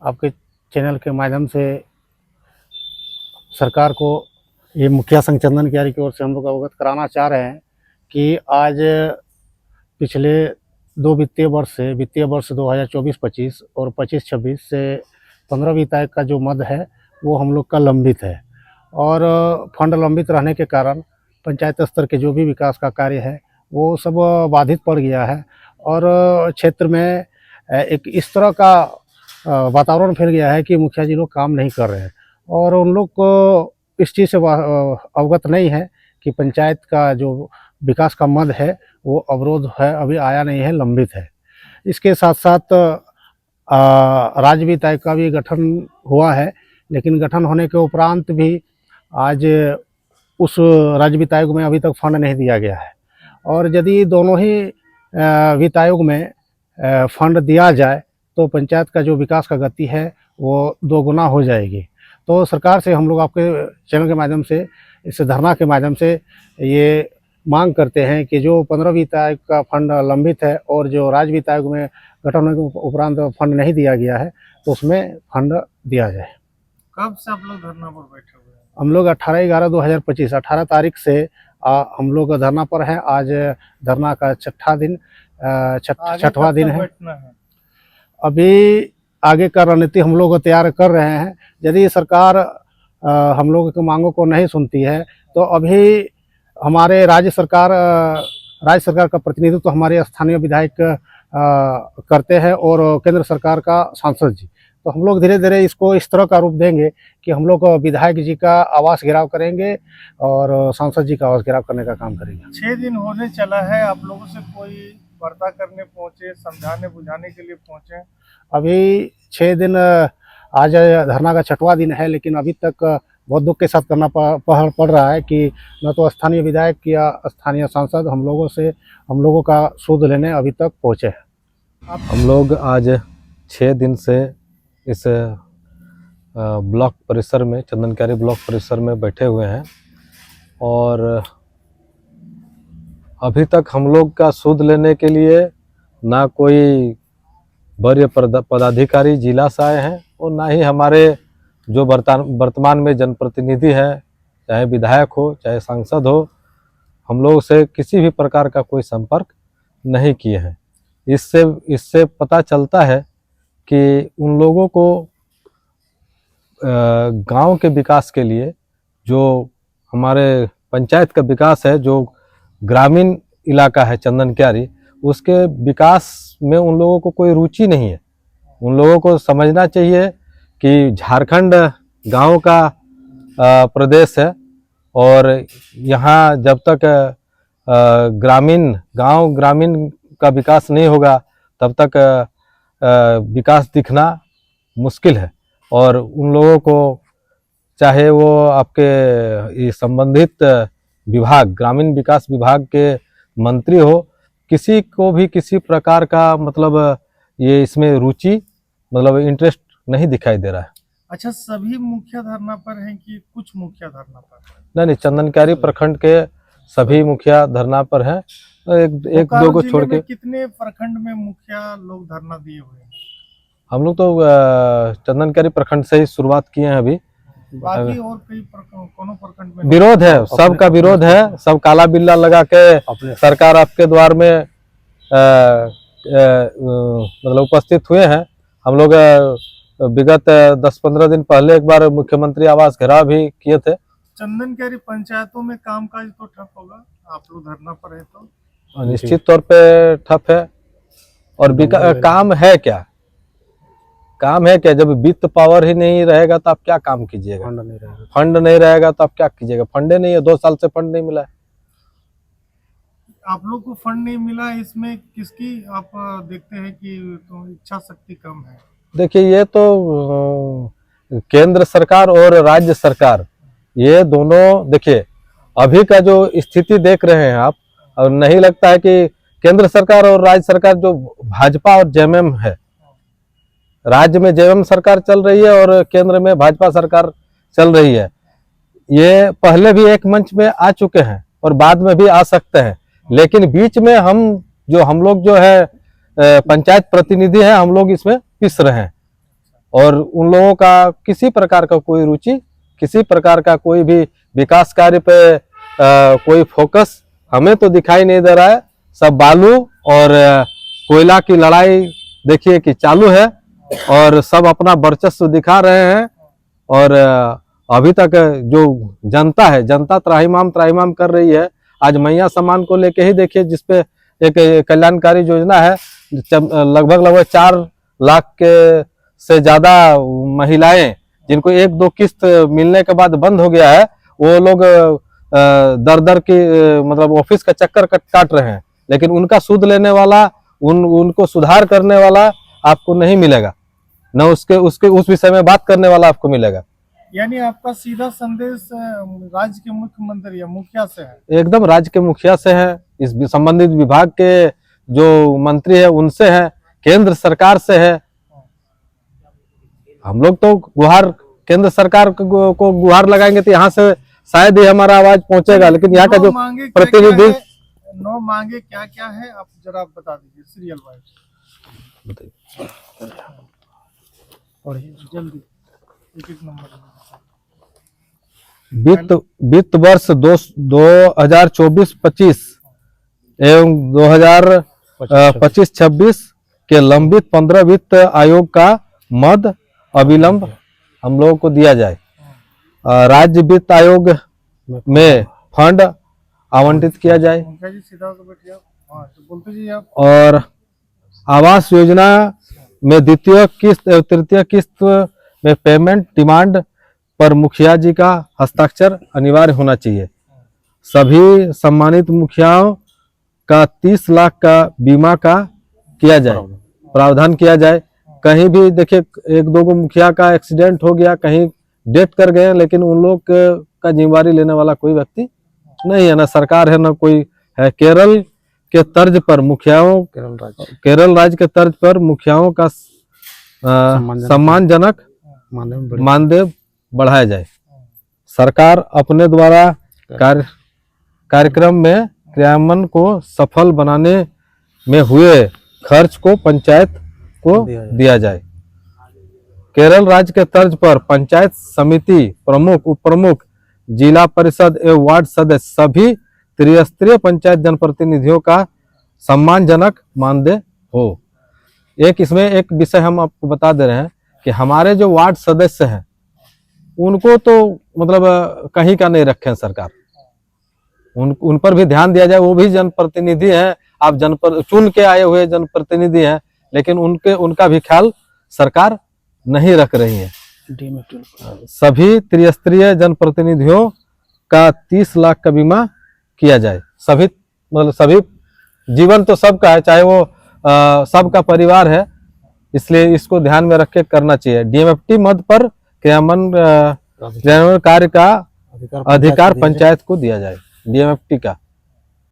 आपके चैनल के माध्यम से सरकार को ये मुखिया संघ चंदन क्यारी की ओर से हम लोग अवगत कराना चाह रहे हैं कि आज पिछले 2 वित्तीय वर्ष से वित्तीय वर्ष 2024-25 और 25-26 से 15वीं वित्त का जो मद है वो हम लोग का लंबित है और फंड लंबित रहने के कारण पंचायत स्तर के जो भी विकास का कार्य है वो सब बाधित पड़ गया है और क्षेत्र में एक इस तरह का वातावरण फैल गया है कि मुखिया जी लोग काम नहीं कर रहे हैं और उन लोग को इस चीज़ से अवगत नहीं है कि पंचायत का जो विकास का मद है वो अवरोध है, अभी आया नहीं है, लंबित है। इसके साथ साथ राज्य वित्त आयोग का भी गठन हुआ है, लेकिन गठन होने के उपरांत भी आज उस राज्य वित्त आयोग में अभी तक फंड नहीं दिया गया है और यदि दोनों ही वित्त आयोग में फंड दिया जाए तो पंचायत का जो विकास का गति है वो 2 गुना हो जाएगी। तो सरकार से हम लोग आपके चैनल के माध्यम से, इस धरना के माध्यम से ये मांग करते हैं कि जो 15वीं वित्त आयोग का फंड लंबित है और जो राज्य वित्त आयोग में गठन होने के उपरांत फंड नहीं दिया गया है तो उसमें फंड दिया जाए। कब से आप लोग धरना पर बैठे हुए हैं? हम लोग 18/11/2025 18 तारीख से हम लोग धरना पर हैं। आज धरना का छठवां दिन है। अभी आगे का रणनीति हम लोग तैयार कर रहे हैं। यदि सरकार हम लोगों की मांगों को नहीं सुनती है तो अभी हमारे राज्य सरकार का प्रतिनिधित्व तो हमारे स्थानीय विधायक करते हैं और केंद्र सरकार का सांसद जी। तो हम लोग धीरे धीरे इसको इस तरह का रूप देंगे कि हम लोग विधायक जी का आवास घेराव करेंगे और सांसद जी का आवास घेराव करने का काम करेंगे। 6 दिन होने चला है, आप लोगों से कोई वार्ता करने पहुंचे, समझाने बुझाने के लिए पहुंचे? अभी 6 दिन, आज धरना का 6वां दिन है, लेकिन अभी तक बहुत दुख के साथ करना पड़ रहा है कि न तो स्थानीय विधायक या स्थानीय सांसद हम लोगों का सूद लेने अभी तक पहुँचे हैं। हम लोग आज 6 दिन से इस ब्लॉक परिसर में, चंदन क्यारी ब्लॉक परिसर में बैठे हुए हैं और अभी तक हम लोग का सूद लेने के लिए ना कोई वरीय पदाधिकारी जिला से आए हैं और ना ही हमारे जो वर्तमान में जनप्रतिनिधि हैं, चाहे विधायक हो चाहे सांसद हो, हम लोग से किसी भी प्रकार का कोई संपर्क नहीं किए हैं। इससे पता चलता है कि उन लोगों को गांव के विकास के लिए, जो हमारे पंचायत का विकास है, जो ग्रामीण इलाका है चंदन क्यारी, उसके विकास में उन लोगों को कोई रुचि नहीं है। उन लोगों को समझना चाहिए कि झारखंड गांव का प्रदेश है और यहाँ जब तक ग्रामीण का विकास नहीं होगा तब तक विकास दिखना मुश्किल है। और उन लोगों को, चाहे वो आपके संबंधित विभाग, ग्रामीण विकास विभाग के मंत्री हो, किसी को भी किसी प्रकार का ये इसमें रुचि इंटरेस्ट नहीं दिखाई दे रहा है। अच्छा, सभी मुखिया धरना पर हैं कि कुछ मुखिया धरना पर? नहीं, चंदन क्यारी प्रखंड के सभी मुखिया धरना पर हैं। एक दो को छोड़ के। कितने प्रखंड में मुखिया लोग धरना दिए हुए हैं? हम लोग तो चंदन क्यारी प्रखंड से ही शुरुआत किए हैं। अभी बाकी और कई कोनो प्रखंड में विरोध है, सबका विरोध है। सब काला बिल्ला लगा के सरकार आपके द्वार में उपस्थित हुए हैं। हम लोग विगत 10-15 दिन पहले एक बार मुख्यमंत्री आवास घेराव भी किए थे। चंदन क्यारी पंचायतों में कामकाज तो ठप होगा, आप लोग धरना पर है तो? निश्चित तौर पे ठप है। और काम है क्या? जब वित्त पावर ही नहीं रहेगा तो आप क्या काम कीजिएगा? फंड नहीं रहेगा तो आप क्या कीजिएगा? फंडे नहीं है, 2 साल से फंड नहीं मिला है। आप लोग को फंड नहीं मिला, इसमें किसकी आप देखते हैं कि तो इच्छा शक्ति कम है? देखिए, ये तो केंद्र सरकार और राज्य सरकार, ये दोनों, देखिए अभी का जो स्थिति देख रहे हैं आप, और नहीं लगता है कि केंद्र सरकार और राज्य सरकार, जो भाजपा और जेएमएम है, राज्य में जेएमएम सरकार चल रही है और केंद्र में भाजपा सरकार चल रही है। ये पहले भी एक मंच में आ चुके हैं और बाद में भी आ सकते हैं, लेकिन बीच में हम लोग जो है पंचायत प्रतिनिधि हैं, हम लोग इसमें पिस रहे हैं और उन लोगों का किसी प्रकार का कोई रुचि, किसी प्रकार का कोई भी विकास कार्य पे कोई फोकस हमें तो दिखाई नहीं दे रहा है। सब बालू और कोयला की लड़ाई देखिए कि चालू है और सब अपना वर्चस्व दिखा रहे हैं। और अभी तक जो जनता है, जनता त्राहिमाम कर रही है। आज मैया सम्मान को लेके ही देखिए, जिसपे एक कल्याणकारी योजना है, लगभग 4 लाख के से ज्यादा महिलाएं जिनको 1-2 किस्त मिलने के बाद बंद हो गया है, वो लोग दर की मतलब ऑफिस का चक्कर काट रहे हैं, लेकिन उनका सूद लेने वाला, उनको सुधार करने वाला आपको नहीं मिलेगा, न उसके उस विषय में बात करने वाला आपको मिलेगा। यानी आपका सीधा संदेश राज्य के मुख्यमंत्री या मुखिया से है? एकदम राज्य के मुखिया से है, इस संबंधित विभाग के जो मंत्री है उनसे है, केंद्र सरकार से है। हम लोग तो गुहार केंद्र सरकार को गुहार लगाएंगे तो यहाँ से शायद ही हमारा आवाज पहुंचेगा, लेकिन यहाँ का जो प्रतिनिधि 9 मांगे क्या क्या है आप जरा बता दीजिए सीरियल वाइज और जल्दी एक नंबर। वित्त वर्ष 2024-25 एवं 2025-26 के लंबित 15 वित्त आयोग का मद अविलंब हम लोगों को दिया जाए। राज्य वित्त आयोग में फंड आवंटित किया जाए। और आवास योजना में द्वितीय किस्त एवं तृतीय किस्त में पेमेंट डिमांड पर मुखिया जी का हस्ताक्षर अनिवार्य होना चाहिए। सभी सम्मानित मुखियाओं का 30 लाख का बीमा का किया जाए, प्रावधान किया जाए। कहीं भी देखिए 1-2 को मुखिया का एक्सीडेंट हो गया, कहीं डेथ कर गए, लेकिन उन लोग का जिम्मेवारी लेने वाला कोई व्यक्ति नहीं है, ना सरकार है, ना कोई है। केरल के तर्ज पर मुखियाओं, केरल राज्य के तर्ज पर मुखियाओं का सम्मानजनक मानदेय बढ़ाया जाए। सरकार अपने द्वारा कार्यक्रम में क्रियान्वयन को सफल बनाने में हुए खर्च को पंचायत को दिया जाए। केरल राज्य के तर्ज पर पंचायत समिति प्रमुख, उप प्रमुख, जिला परिषद एवं वार्ड सदस्य सभी त्रिस्तरीय पंचायत जनप्रतिनिधियों का सम्मानजनक मानदेय हो। एक इसमें एक विषय हम आपको बता दे रहे हैं कि हमारे जो वार्ड सदस्य हैं उनको तो मतलब कहीं का नहीं रखें सरकार, उन पर भी ध्यान दिया जाए। वो भी जनप्रतिनिधि हैं, आप चुन के आए हुए जनप्रतिनिधि हैं, लेकिन उनका भी ख्याल सरकार नहीं रख रही है। सभी त्रिस्तरीय जनप्रतिनिधियों का 30 लाख का बीमा किया जाए। सभी मतलब सभी, जीवन तो सबका है, चाहे वो सबका परिवार है, इसलिए इसको ध्यान में रख के करना चाहिए। डीएमएफटी मद पर क्रियान्वयन कार्य का अधिकार पंचायत को दिया जाए। डीएमएफटी का